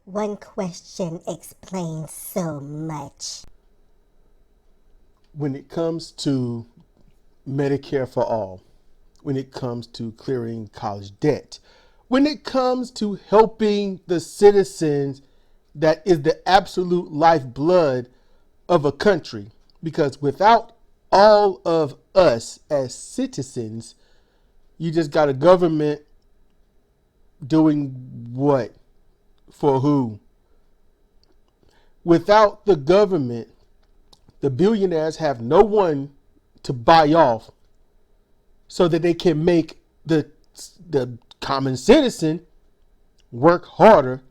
One question explains so much. When it comes to Medicare for all, when it comes to clearing college debt, when it comes to helping the citizens that is the absolute lifeblood of a country, because without all of us as citizens, you just got a government doing what? For who? Without the government, the billionaires have no one to buy off so that they can make the common citizen work harder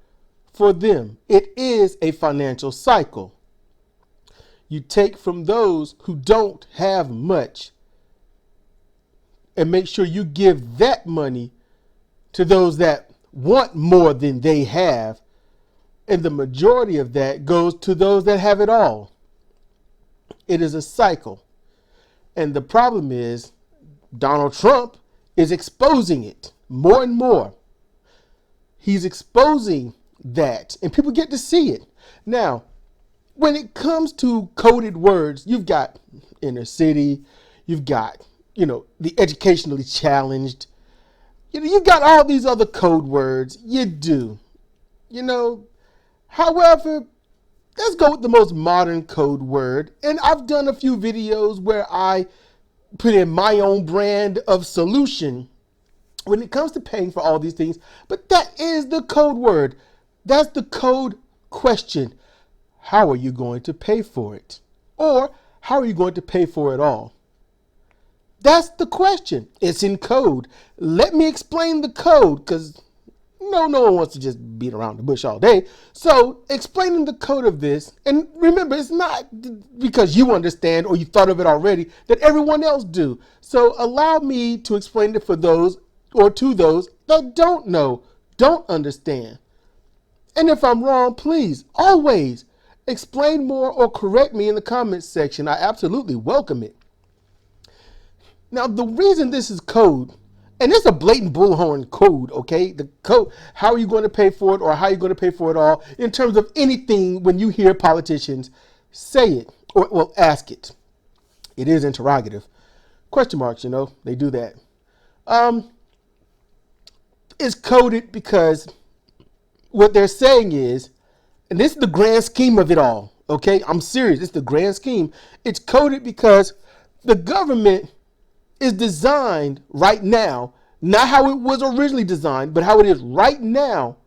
for them. It is a financial cycle. You take from those who don't have much and make sure you give that money to those that want more than they have. And the majority of that goes to those that have it all. It is a cycle. And the problem is Donald Trump is exposing it more and more. He's exposing that, and people get to see it. Now, when it comes to coded words, you've got inner city, you've got, the educationally challenged, you've got all these other code words. You do. However, let's go with the most modern code word. And I've done a few videos where I put in my own brand of solution when it comes to paying for all these things. But that is the code word. That's the code question. How are you going to pay for it? Or how are you going to pay for it all? That's the question. It's in code. Let me explain the code, because no one wants to just beat around the bush all day. So explaining the code of this, and remember, it's not because you understand or you thought of it already that everyone else do. So allow me to explain it for those or to those that don't know, don't understand. And if I'm wrong, please always explain more or correct me in the comments section. I absolutely welcome it. Now, the reason this is code, and it's a blatant bullhorn code, okay? The code, how are you going to pay for it, or how are you going to pay for it all in terms of anything when you hear politicians say it, or well, ask it. It is interrogative. Question marks, they do that. It's coded because what they're saying is, and this is the grand scheme of it all, okay? I'm serious. It's the grand scheme. It's coded because the government is designed right now, not how it was originally designed, but how it is right now,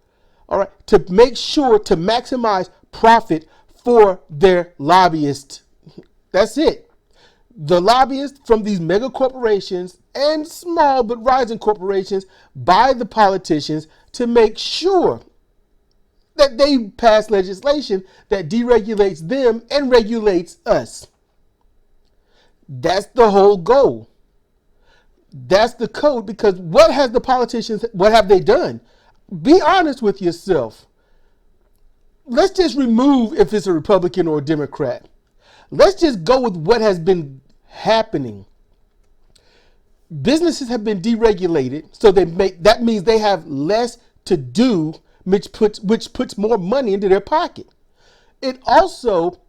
all right, to make sure to maximize profit for their lobbyists. That's it. The lobbyists from these mega corporations and small but rising corporations buy the politicians to make sure that they pass legislation that deregulates them and regulates us. That's the whole goal. That's the code, because what have they done? Be honest with yourself. Let's just remove if it's a Republican or a Democrat. Let's just go with what has been happening. Businesses have been deregulated, so that means they have less to do, which puts more money into their pocket. It also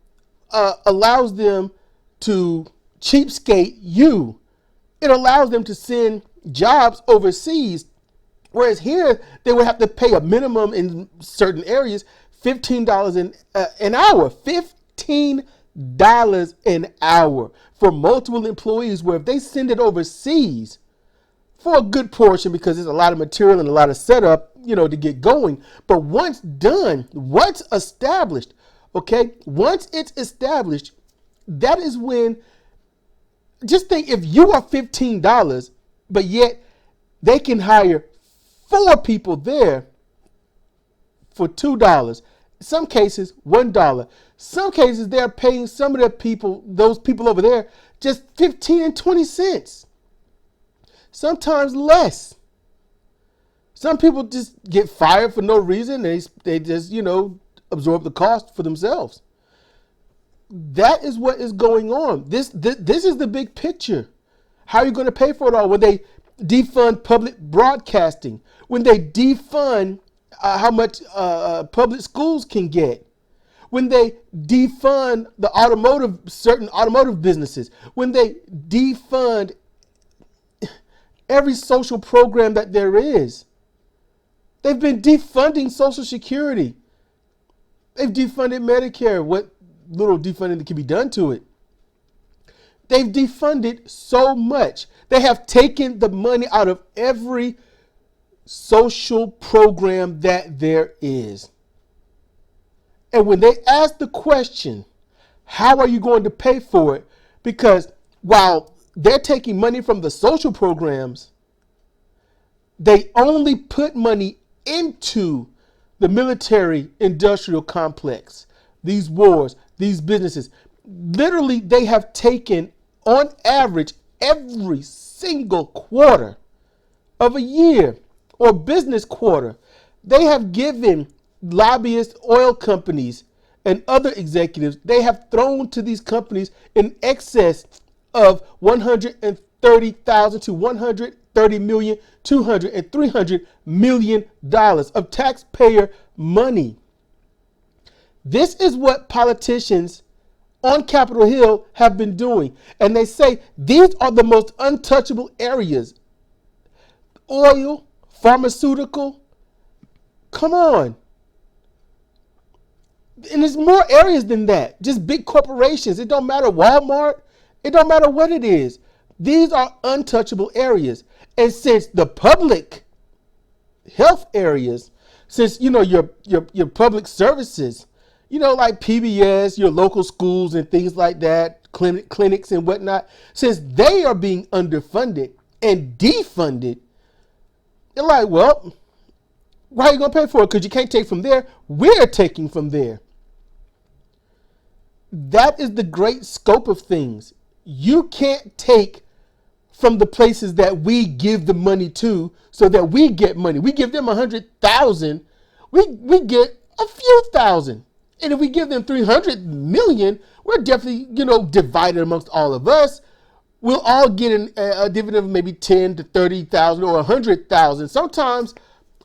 allows them to cheapskate you. It allows them to send jobs overseas, whereas here they would have to pay a minimum in certain areas, $15 an hour. $15 an hour for multiple employees, where if they send it overseas for a good portion, because there's a lot of material and a lot of setup, to get going. But once done, once established, okay, once it's established, that is when, just think if you are $15, but yet they can hire 4 people there for $2. Some cases, $1. Some cases they're paying some of those people over there, just 15 and 20 cents. Sometimes less. Some people just get fired for no reason. They just, absorb the cost for themselves. That is what is going on. This is the big picture. How are you going to pay for it all? When they defund public broadcasting, when they defund how much public schools can get, when they defund certain automotive businesses, when they defund every social program that there is. They've been defunding Social Security. They've defunded Medicare, what little defunding that can be done to it. They've defunded so much. They have taken the money out of every social program that there is. And when they ask the question, how are you going to pay for it? Because while they're taking money from the social programs, they only put money into the military industrial complex, these wars, these businesses. Literally, they have taken, on average, every single quarter of a year or business quarter, they have given lobbyists, oil companies, and other executives, they have thrown to these companies in excess of $130,000 to $130 million, $200 and $300 million of taxpayer money. This is what politicians on Capitol Hill have been doing. And they say these are the most untouchable areas. Oil, pharmaceutical, come on. And there's more areas than that. Just big corporations. It don't matter Walmart. It don't matter what it is. These are untouchable areas. And since the public health areas, since your public services, like PBS, your local schools and things like that, clinics and whatnot, since they are being underfunded and defunded, they're like, well, why are you going to pay for it? Because you can't take from there. We're taking from there. That is the great scope of things. You can't take from the places that we give the money to so that we get money. We give them 100,000. We get a few thousand. And if we give them 300 million, we're definitely, divided amongst all of us. We'll all get a dividend of maybe 10 to 30,000 or 100,000. Sometimes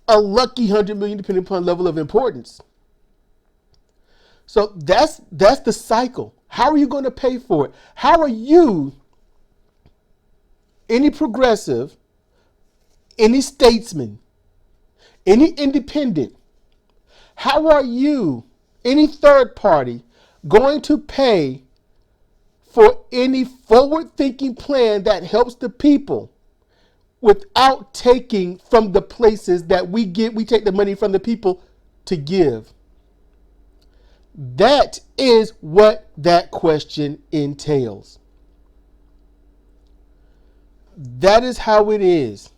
a lucky 100 million, depending upon level of importance. So that's the cycle. How are you going to pay for it? How are you, any progressive, any statesman, any independent, how are you, any third party, going to pay for any forward-thinking plan that helps the people without taking from the places that we take the money from the people to give? That is what that question entails. That is how it is.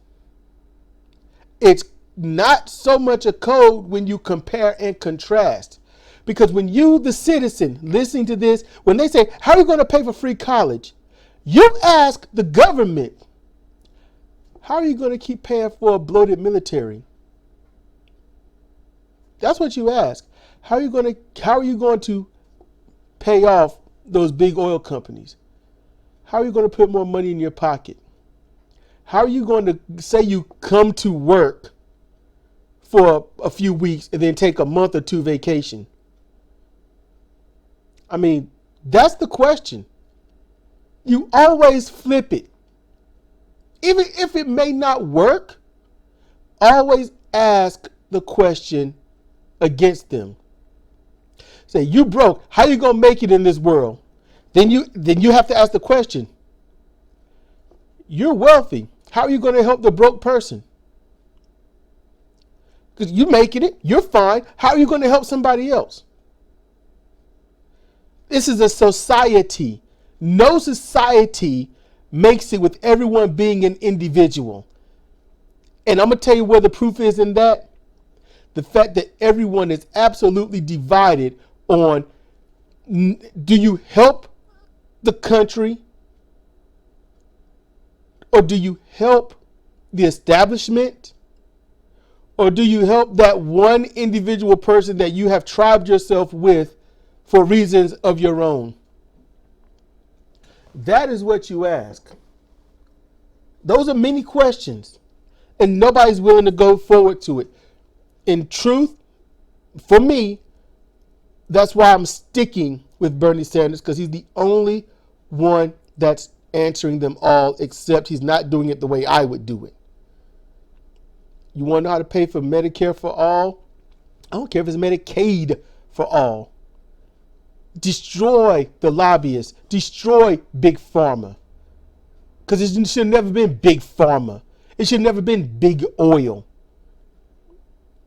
It's not so much a code when you compare and contrast. Because when you, the citizen, listening to this, when they say, how are you going to pay for free college? You ask the government, how are you going to keep paying for a bloated military? That's what you ask. How are you going to pay off those big oil companies? How are you going to put more money in your pocket? How are you going to say you come to work for a few weeks and then take a month or two vacation? I mean, that's the question. You always flip it. Even if it may not work, always ask the question against them. Say, you broke. How you going to make it in this world? Then you have to ask the question. You're wealthy. How are you going to help the broke person? Because you're making it. You're fine. How are you going to help somebody else? This is a society. No society makes it with everyone being an individual. And I'm going to tell you where the proof is in that. The fact that everyone is absolutely divided on, do you help the country or do you help the establishment? Or do you help that one individual person that you have tribed yourself with for reasons of your own? That is what you ask. Those are many questions, and nobody's willing to go forward to it. In truth, for me, that's why I'm sticking with Bernie Sanders, because he's the only one that's answering them all, except he's not doing it the way I would do it. You want to know how to pay for Medicare for all? I don't care if it's Medicaid for all. Destroy the lobbyists. Destroy Big Pharma. Because it should have never been Big Pharma. It should have never been Big Oil.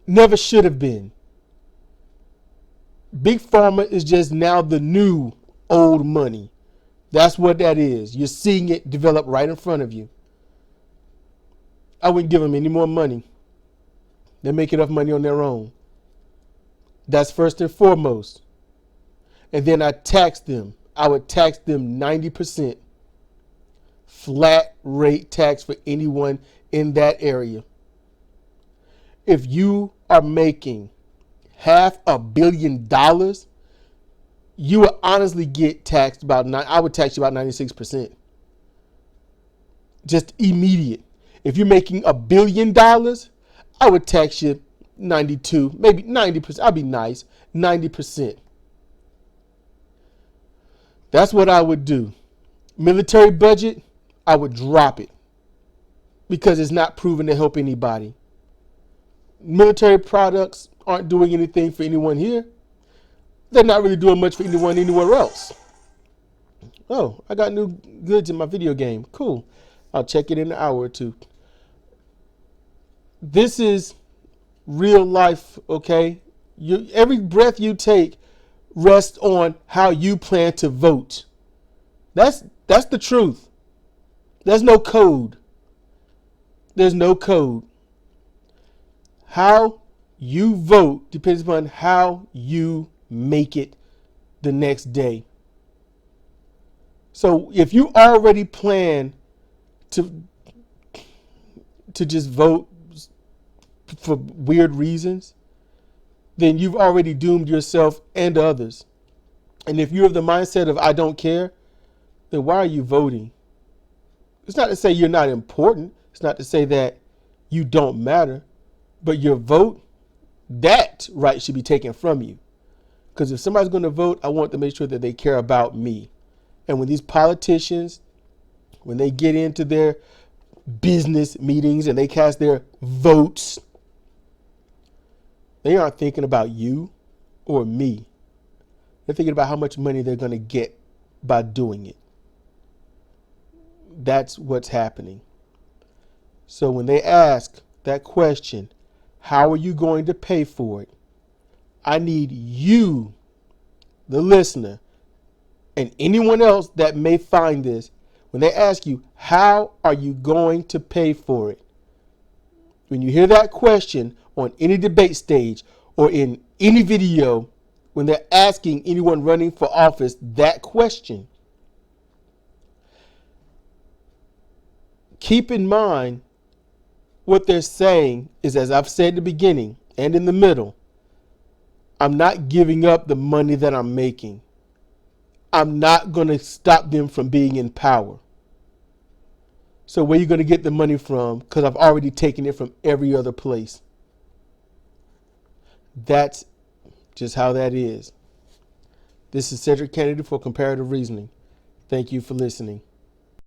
Never should have been. Big Pharma is just now the new old money. That's what that is. You're seeing it develop right in front of you. I wouldn't give them any more money. They make enough money on their own. That's first and foremost. And then I tax them. I would tax them 90%. Flat rate tax for anyone in that area. If you are making $500 million, you would honestly get taxed about I would tax you about 96%. Just immediate. If you're making $1 billion, I would tax you 92, maybe 90%. I'd be nice. 90%. That's what I would do. Military budget, I would drop it because it's not proven to help anybody. Military products aren't doing anything for anyone here. They're not really doing much for anyone anywhere else. Oh, I got new goods in my video game. Cool. I'll check it in an hour or two. This is real life, okay? Every breath you take rests on how you plan to vote. That's the truth. There's no code. There's no code. How you vote depends upon how you make it the next day. So if you already plan to just vote for weird reasons, then you've already doomed yourself and others. And if you're of the mindset of I don't care, then why are you voting? It's not to say you're not important. It's not to say that you don't matter. But your vote, that right should be taken from you. Because if somebody's going to vote, I want to make sure that they care about me. And when these politicians, when they get into their business meetings and they cast their votes, they aren't thinking about you or me. They're thinking about how much money they're going to get by doing it. That's what's happening. So when they ask that question, how are you going to pay for it? I need you, the listener, and anyone else that may find this, when they ask you, how are you going to pay for it? When you hear that question on any debate stage or in any video, when they're asking anyone running for office that question, keep in mind what they're saying is, as I've said in the beginning and in the middle, I'm not giving up the money that I'm making. I'm not going to stop them from being in power. So where are you going to get the money from? Because I've already taken it from every other place. That's just how that is. This is Cedric Kennedy for Comparative Reasoning. Thank you for listening.